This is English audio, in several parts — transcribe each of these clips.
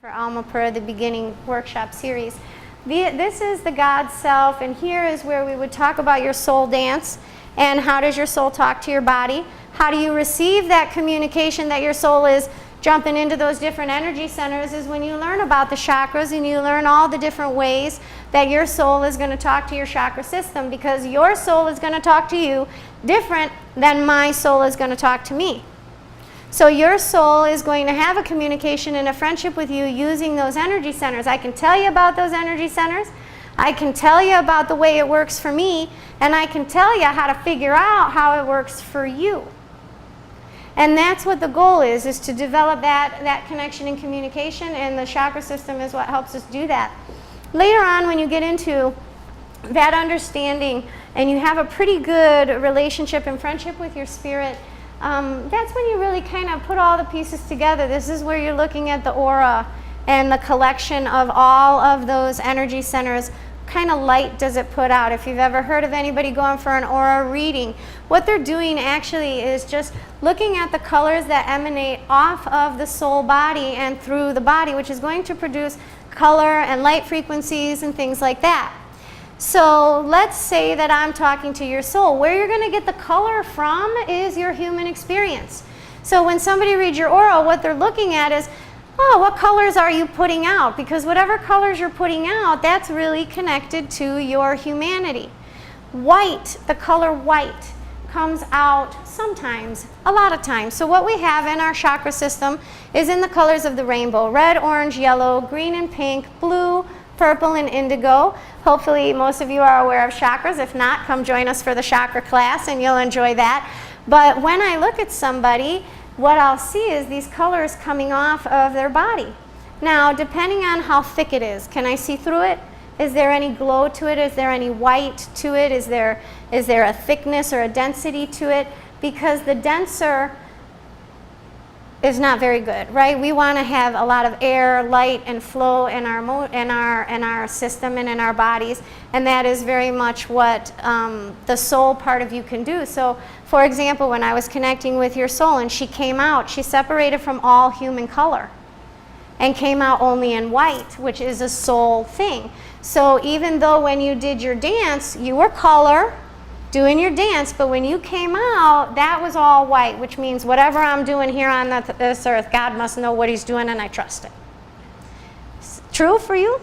For Almapura, the beginning workshop series. This is the God self, and here is where we would talk about your soul dance and how does your soul talk to your body. How do you receive that communication that your soul is jumping into those different energy centers is when you learn about the chakras and you learn all the different ways that your soul is going to talk to your chakra system, because your soul is going to talk to you different than my soul is going to talk to me. So your soul is going to have a communication and a friendship with you using those energy centers. I can tell you about those energy centers. I can tell you about the way it works for me, and I can tell you how to figure out how it works for you. And that's what the goal is to develop that connection and communication, and the chakra system is what helps us do that. Later on, when you get into that understanding and you have a pretty good relationship and friendship with your spirit, that's when you really kind of put all the pieces together. This is where you're looking at the aura and the collection of all of those energy centers. What kind of light does it put out? If you've ever heard of anybody going for an aura reading, what they're doing actually is just looking at the colors that emanate off of the soul body and through the body, which is going to produce color and light frequencies and things like that. So let's say that I'm talking to your soul. Where you're going to get the color from is your human experience. So when somebody reads your aura, what they're looking at is, oh, what colors are you putting out? Because whatever colors you're putting out, that's really connected to your humanity. White, the color white, comes out sometimes, a lot of times. So what we have in our chakra system is in the colors of the rainbow: red, orange, yellow, green and pink, blue, purple, and indigo. Hopefully most of you are aware of chakras. If not, come join us for the chakra class and you'll enjoy that. But when I look at somebody, what I'll see is these colors coming off of their body. Now, depending on how thick it is, can I see through it? Is there any glow to it? Is there any white to it? Is there a thickness or a density to it? Because the denser is not very good, right? We want to have a lot of air, light, and flow in our system and in our bodies, and that is very much what the soul part of you can do. So, for example, when I was connecting with your soul and she came out, she separated from all human color and came out only in white, which is a soul thing. So even though when you did your dance, you were color, doing your dance, but when you came out, that was all white, which means whatever I'm doing here on this earth, God must know what he's doing, and I trust it. True for you?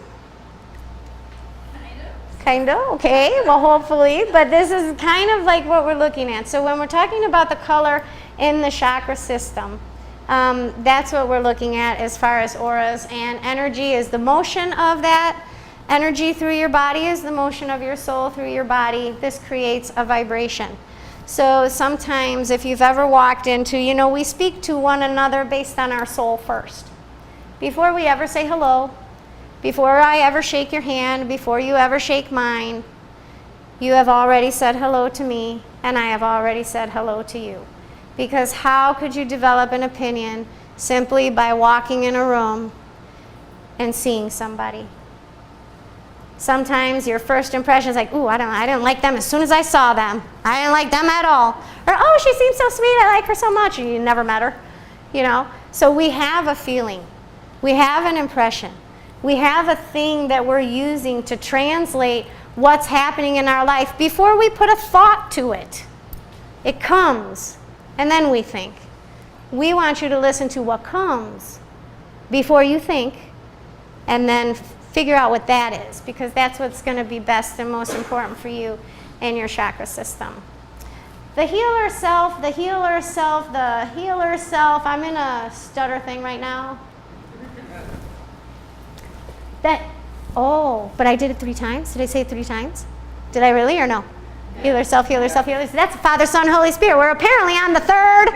Kind of, okay, well hopefully, but this is kind of like what we're looking at. So when we're talking about the color in the chakra system, that's what we're looking at as far as auras, and energy is the motion of that. Energy through your body is the motion of your soul through your body. This creates a vibration. So sometimes if you've ever walked into, we speak to one another based on our soul first. Before we ever say hello, before I ever shake your hand, before you ever shake mine, you have already said hello to me, and I have already said hello to you. Because how could you develop an opinion simply by walking in a room and seeing somebody? Sometimes your first impression is like, ooh, I didn't like them as soon as I saw them. I didn't like them at all. Or, oh, she seems so sweet, I like her so much, and you never met her. So we have a feeling. We have an impression. We have a thing that we're using to translate what's happening in our life before we put a thought to it. It comes, and then we think. We want you to listen to what comes before you think, and then figure out what that is, because that's what's going to be best and most important for you in your chakra system. The healer self, the healer self, the healer self. I'm in a stutter thing right now. But I did it 3 times. Did I say it 3 times? Did I really or no? Healer self, healer self, healer self. That's Father, Son, Holy Spirit. We're apparently on the third.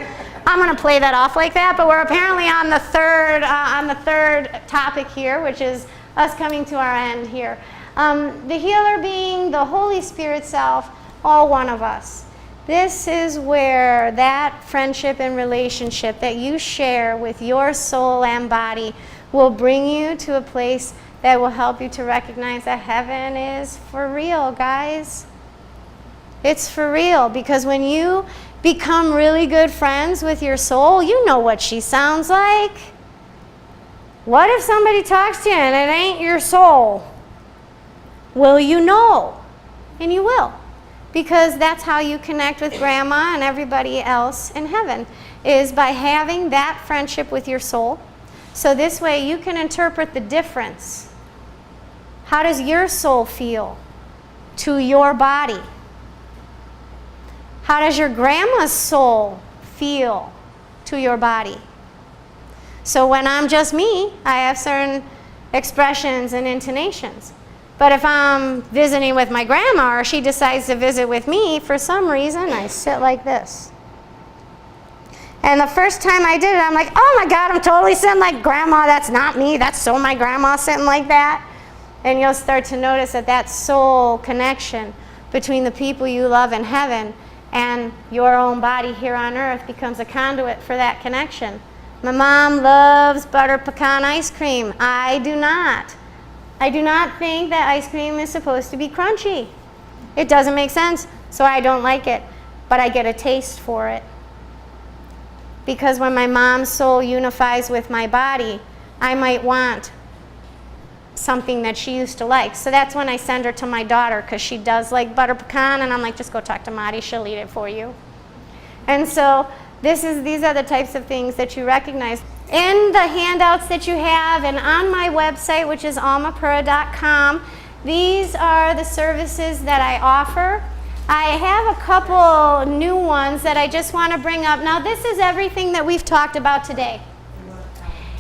I'm going to play that off like that, but we're apparently on the third topic here, which is us coming to our end here. The healer being the Holy Spirit self, all one of us. This is where that friendship and relationship that you share with your soul and body will bring you to a place that will help you to recognize that heaven is for real, guys. It's for real, because when you become really good friends with your soul, you know what she sounds like. What if somebody talks to you and it ain't your soul? Will you know? And you will. Because that's how you connect with grandma and everybody else in heaven, is by having that friendship with your soul. So this way you can interpret the difference. How does your soul feel to your body? How does your grandma's soul feel to your body? So when I'm just me, I have certain expressions and intonations. But if I'm visiting with my grandma or she decides to visit with me, for some reason I sit like this. And the first time I did it, I'm like, oh my God, I'm totally sitting like grandma. That's not me. That's so my grandma sitting like that. And you'll start to notice that that soul connection between the people you love in heaven and your own body here on earth becomes a conduit for that connection. My mom loves butter pecan ice cream. I do not. I do not think that ice cream is supposed to be crunchy. It doesn't make sense, so I don't like it. But I get a taste for it. Because when my mom's soul unifies with my body, I might want something that she used to like. So that's when I send her to my daughter, because she does like butter pecan, and I'm like, just go talk to Marty, she'll eat it for you. And so these are the types of things that you recognize. In the handouts that you have and on my website, which is almapura.com, these are the services that I offer. I have a couple new ones that I just want to bring up. Now, this is everything that we've talked about today.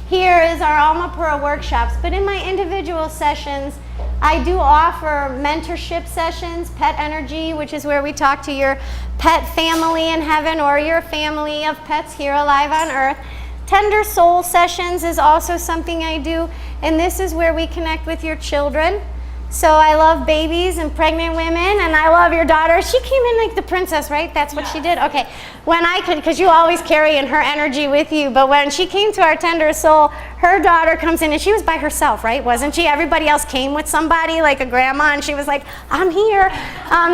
Here is our Almapura workshops, but in my individual sessions, I do offer mentorship sessions, pet energy, which is where we talk to your pet family in heaven or your family of pets here alive on earth. Tender soul sessions is also something I do, and this is where we connect with your children. So I love babies and pregnant women, and I love your daughter. She came in like the princess, right? That's what she did? Okay. When I could, because you always carry in her energy with you, but when she came to our tender soul, her daughter comes in, and she was by herself, right? Wasn't she? Everybody else came with somebody, like a grandma, and she was like, I'm here.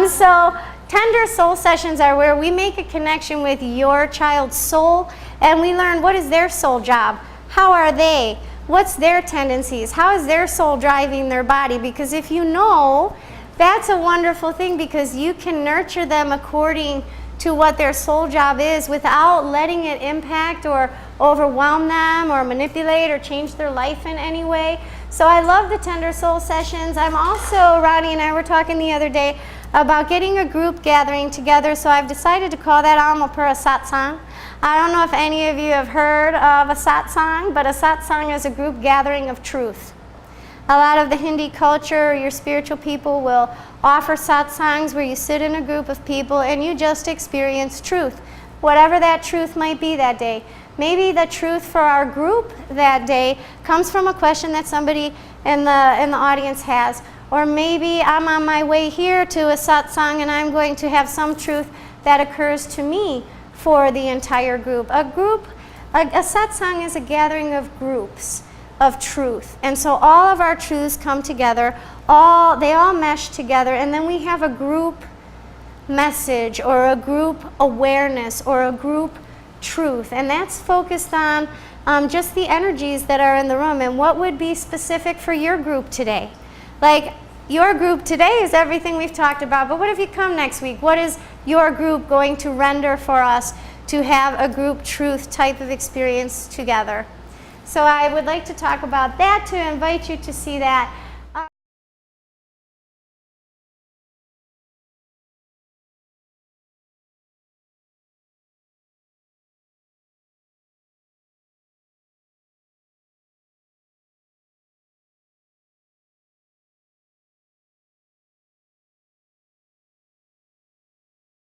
So tender soul sessions are where we make a connection with your child's soul, and we learn what is their soul job. How are they? What's their tendencies? How is their soul driving their body? Because if you know, that's a wonderful thing, because you can nurture them according to what their soul job is without letting it impact or overwhelm them or manipulate or change their life in any way. So I love the tender soul sessions. I'm also, Ronnie and I were talking the other day about getting a group gathering together, so I've decided to call that Almapura Satsang. I don't know if any of you have heard of a satsang, but a satsang is a group gathering of truth. A lot of the Hindi culture, your spiritual people will offer satsangs where you sit in a group of people and you just experience truth, whatever that truth might be that day. Maybe the truth for our group that day comes from a question that somebody in the audience has, or maybe I'm on my way here to a satsang and I'm going to have some truth that occurs to me for the entire group. A satsang is a gathering of groups of truth. And so all of our truths come together, they all mesh together, and then we have a group message or a group awareness or a group truth. And that's focused on just the energies that are in the room and what would be specific for your group today. Like, your group today is everything we've talked about, but what if you come next week? What is your group going to render for us to have a group truth type of experience together? So I would like to talk about that, to invite you to see that.